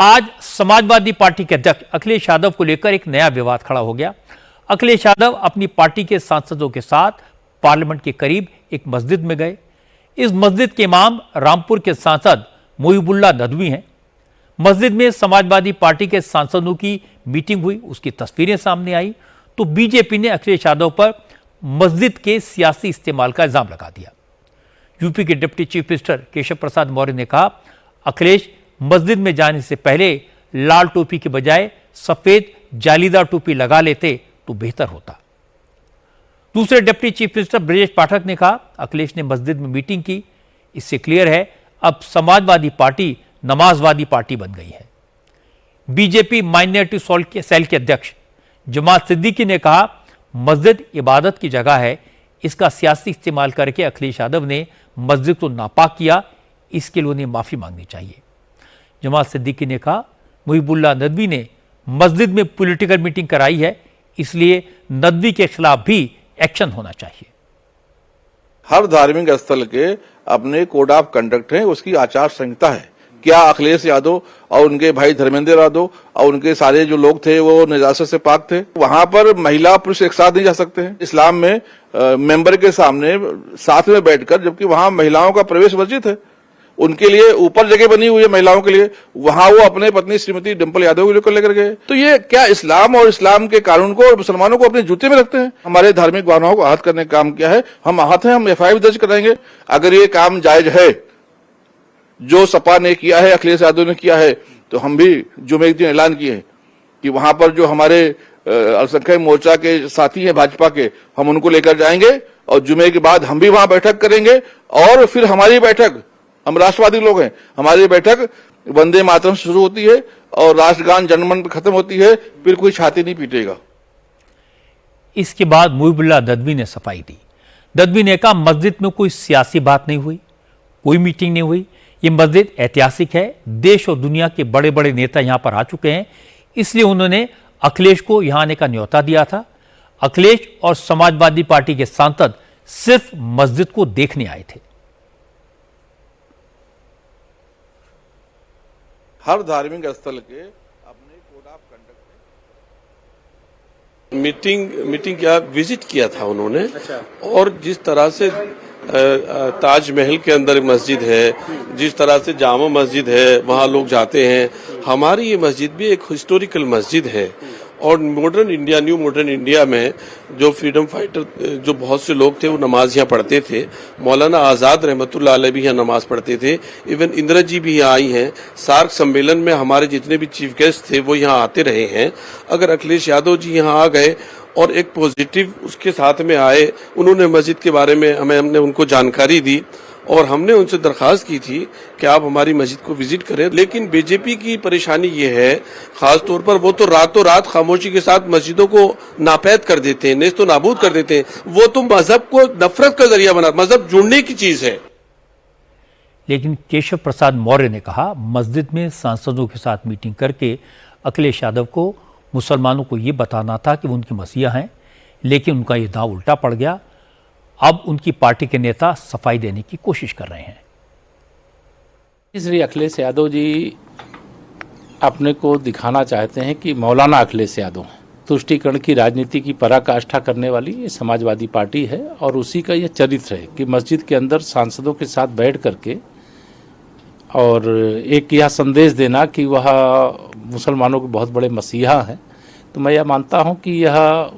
आज समाजवादी पार्टी के अध्यक्ष अखिलेश यादव को लेकर एक नया विवाद खड़ा हो गया। अखिलेश यादव अपनी पार्टी के सांसदों के साथ पार्लियामेंट के करीब एक मस्जिद में गए। इस मस्जिद के इमाम रामपुर के सांसद मुहिबुल्लाह नदवी हैं। मस्जिद में समाजवादी पार्टी के सांसदों की मीटिंग हुई, उसकी तस्वीरें सामने आई तो बीजेपी ने अखिलेश यादव पर मस्जिद के सियासी इस्तेमाल का इल्जाम लगा दिया। यूपी के deputy chief minister Keshav Prasad Maurya ने कहा, अखिलेश मस्जिद में जाने से पहले लाल टोपी के बजाय सफेद जालीदार टोपी लगा लेते तो बेहतर होता। दूसरे deputy chief minister Brajesh Pathak ने कहा, अखिलेश ने मस्जिद में मीटिंग की, इससे क्लियर है अब समाजवादी पार्टी नमाजवादी पार्टी बन गई है। बीजेपी माइनॉरिटी सेल के अध्यक्ष जमात सिद्दीकी ने कहा, मस्जिद इबादत की जगह है, इसका सियासी इस्तेमाल करके अखिलेश यादव ने मस्जिद को नापाक किया, इसके लिए उन्हें माफी मांगनी चाहिए। जमात सिद्दीकी ने कहा, मुहिबुल्लाह नदवी ने मस्जिद में पॉलिटिकल मीटिंग कराई है, इसलिए नदवी के खिलाफ भी एक्शन होना चाहिए। हर धार्मिक स्थल के अपने कोड ऑफ कंडक्ट है, उसकी आचार संहिता है। क्या अखिलेश यादव और उनके भाई धर्मेंद्र यादव और उनके सारे जो लोग थे वो निजासत से पाक थे? वहां पर महिला पुरुष एक साथ नहीं जा सकते हैं। इस्लाम में मेंबर के सामने साथ में बैठकर, जबकि वहां महिलाओं का प्रवेश वर्जित है, उनके लिए ऊपर जगह बनी हुई है महिलाओं के लिए, वहां वो अपने पत्नी श्रीमती डिंपल यादव को लेकर गए। तो ये क्या इस्लाम और इस्लाम के कानून को और मुसलमानों को अपने जूते में रखते हैं? हमारे धार्मिक भावनाओं को आहत करने का काम किया है, हम आहत हैं, हम एफआईआर दर्ज कराएंगे। अगर ये काम जायज है जो सपा ने किया है, अखिलेश यादव ने किया है, तो हम भी जुमे एक दिन ऐलान किए हैं कि वहां पर जो हमारे अल्पसंख्यक मोर्चा के साथी हैं भाजपा के, हम उनको लेकर जाएंगे और जुमे के बाद हम भी वहां बैठक करेंगे। और फिर हमारी बैठक, हम राष्ट्रवादी लोग हैं, हमारी बैठक वंदे मातरम से शुरू होती है और राष्ट्रगान जनगण पर खत्म होती है, फिर कोई छाती नहीं पीटेगा। इसके बाद मुहिबुल्लाह नदवी ने सफाई दी। नदवी ने कहा, मस्जिद में कोई सियासी बात नहीं हुई, कोई मीटिंग नहीं हुई, ये मस्जिद ऐतिहासिक है, देश और दुनिया के बड़े बड़े नेता यहां पर आ चुके हैं, इसलिए उन्होंने अखिलेश को यहां आने का न्योता दिया था। अखिलेश और समाजवादी पार्टी के सांसद सिर्फ मस्जिद को देखने आए थे। हर धार्मिक स्थल के अपने कोड ऑफ कंडक्ट मीटिंग क्या विजिट किया था उन्होंने। अच्छा। और जिस तरह से ताजमहल के अंदर मस्जिद है, जिस तरह से जामा मस्जिद है, वहाँ लोग जाते हैं, हमारी ये मस्जिद भी एक हिस्टोरिकल मस्जिद है। और न्यू मॉडर्न इंडिया में जो फ्रीडम फाइटर जो बहुत से लोग थे वो नमाज यहाँ पढ़ते थे। मौलाना आज़ाद रहमतुल्लाह अलैह भी यहाँ नमाज पढ़ते थे। इवन इंदिरा जी भी यहाँ आई हैं। सार्क सम्मेलन में हमारे जितने भी चीफ गेस्ट थे वो यहाँ आते रहे हैं। अगर अखिलेश यादव जी यहाँ आ गए और एक पॉजिटिव उसके साथ में आए, उन्होंने मस्जिद के बारे में हमने उनको जानकारी दी और हमने उनसे दरखास्त की थी कि आप हमारी मस्जिद को विजिट करें। लेकिन बीजेपी की परेशानी ये है, खास तौर पर वो तो रातों रात खामोशी के साथ मस्जिदों को नापैद कर देते हैं, नेस्तो नाबूद कर देते हैं। वो तो मजहब को नफरत का जरिया बना, मजहब जुड़ने की चीज है। लेकिन केशव प्रसाद मौर्य ने कहा, मस्जिद में सांसदों के साथ मीटिंग करके अखिलेश यादव को मुसलमानों को यह बताना था कि वो उनकी मसीहा हैं, लेकिन उनका यह दांव उल्टा पड़ गया। अब उनकी पार्टी के नेता सफाई देने की कोशिश कर रहे हैं। इसलिए अखिलेश यादव जी अपने को दिखाना चाहते हैं कि मौलाना अखिलेश यादव हैं। तुष्टीकरण की राजनीति की पराकाष्ठा करने वाली ये समाजवादी पार्टी है और उसी का यह चरित्र है कि मस्जिद के अंदर सांसदों के साथ बैठ करके और एक यह संदेश देना कि वह मुसलमानों के बहुत बड़े मसीहा हैं। तो मैं यह मानता हूं कि यह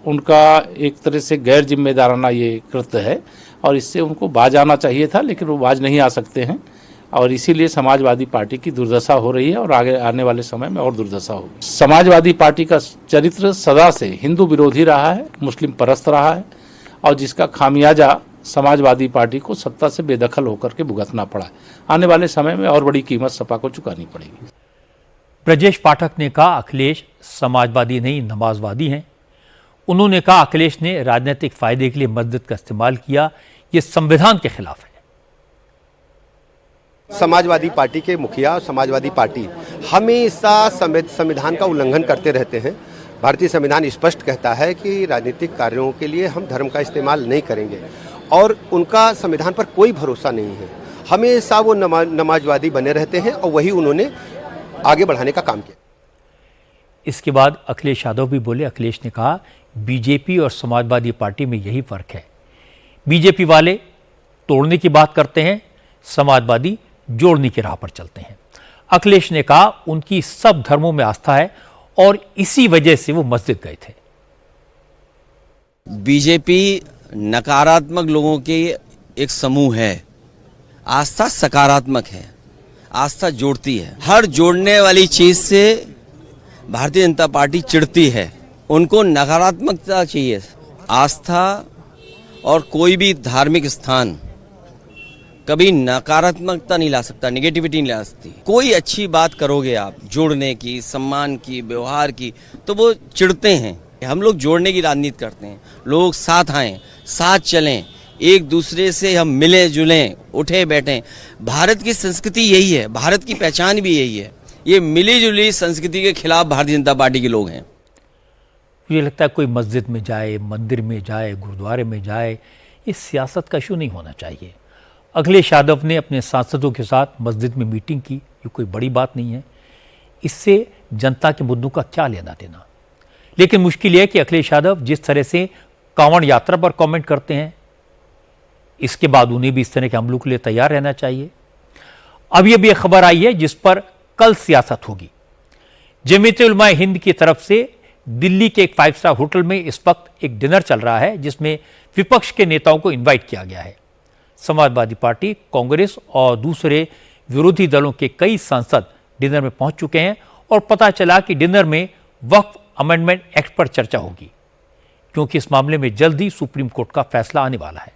उनका एक तरह से गैर जिम्मेदाराना ये कृत्य है और इससे उनको बाज आना चाहिए था, लेकिन वो बाज नहीं आ सकते हैं और इसीलिए समाजवादी पार्टी की दुर्दशा हो रही है और आगे आने वाले समय में और दुर्दशा होगी। समाजवादी पार्टी का चरित्र सदा से हिंदू विरोधी रहा है, मुस्लिम परस्त रहा है और जिसका खामियाजा समाजवादी पार्टी को सत्ता से बेदखल होकर के भुगतना पड़ा है। आने वाले समय में और बड़ी कीमत सपा को चुकानी पड़ेगी। ब्रजेश पाठक ने कहा, अखिलेश समाजवादी नहीं नमाजवादी हैं। उन्होंने कहा, अखिलेश ने राजनीतिक फायदे के लिए मस्जिद का इस्तेमाल किया, यह संविधान के खिलाफ है। समाजवादी पार्टी के मुखिया, समाजवादी पार्टी हमेशा संविधान का उल्लंघन करते रहते हैं। भारतीय संविधान स्पष्ट कहता है कि राजनीतिक कार्यों के लिए हम धर्म का इस्तेमाल नहीं करेंगे और उनका संविधान पर कोई भरोसा नहीं है। हमेशा वो नमाजवादी बने रहते हैं और वही उन्होंने आगे बढ़ाने का काम किया। इसके बाद अखिलेश यादव भी बोले। अखिलेश ने कहा, बीजेपी और समाजवादी पार्टी में यही फर्क है। बीजेपी वाले तोड़ने की बात करते हैं, समाजवादी जोड़ने की राह पर चलते हैं। अखिलेश ने कहा, उनकी सब धर्मों में आस्था है और इसी वजह से वो मस्जिद गए थे। बीजेपी नकारात्मक लोगों के एक समूह है, आस्था सकारात्मक है, आस्था जोड़ती है। हर जोड़ने वाली चीज से भारतीय जनता पार्टी चिढ़ती है। उनको नकारात्मकता चाहिए। आस्था और कोई भी धार्मिक स्थान कभी नकारात्मकता नहीं ला सकता, नेगेटिविटी नहीं ला सकती। कोई अच्छी बात करोगे आप जोड़ने की, सम्मान की, व्यवहार की, तो वो चिढ़ते हैं। हम लोग जोड़ने की राजनीति करते हैं। लोग साथ आएं, साथ चलें, एक दूसरे से हम मिले जुलें, उठे बैठें। भारत की संस्कृति यही है, भारत की पहचान भी यही है। ये मिली जुली संस्कृति के खिलाफ भारतीय जनता पार्टी के लोग हैं। मुझे लगता है कोई मस्जिद में जाए, मंदिर में जाए, गुरुद्वारे में जाए, ये सियासत का इशू नहीं होना चाहिए। अखिलेश यादव ने अपने सांसदों के साथ मस्जिद में मीटिंग की, ये कोई बड़ी बात नहीं है। इससे जनता के मुद्दों का क्या लेना देना। लेकिन मुश्किल यह है कि अखिलेश यादव जिस तरह से कांवड़ यात्रा पर कमेंट करते हैं, इसके बाद उन्हें भी इस तरह के हमलों के लिए तैयार रहना चाहिए। अब यह भी एक खबर आई है जिस पर कल सियासत होगी। जमीयत-ए-उलमा-ए हिंद की तरफ से दिल्ली के एक 5 स्टार होटल में इस वक्त एक डिनर चल रहा है, जिसमें विपक्ष के नेताओं को इनवाइट किया गया है। समाजवादी पार्टी, कांग्रेस और दूसरे विरोधी दलों के कई सांसद डिनर में पहुंच चुके हैं और पता चला कि डिनर में वक्फ अमेंडमेंट एक्ट पर चर्चा होगी, क्योंकि इस मामले में जल्द ही सुप्रीम कोर्ट का फैसला आने वाला है।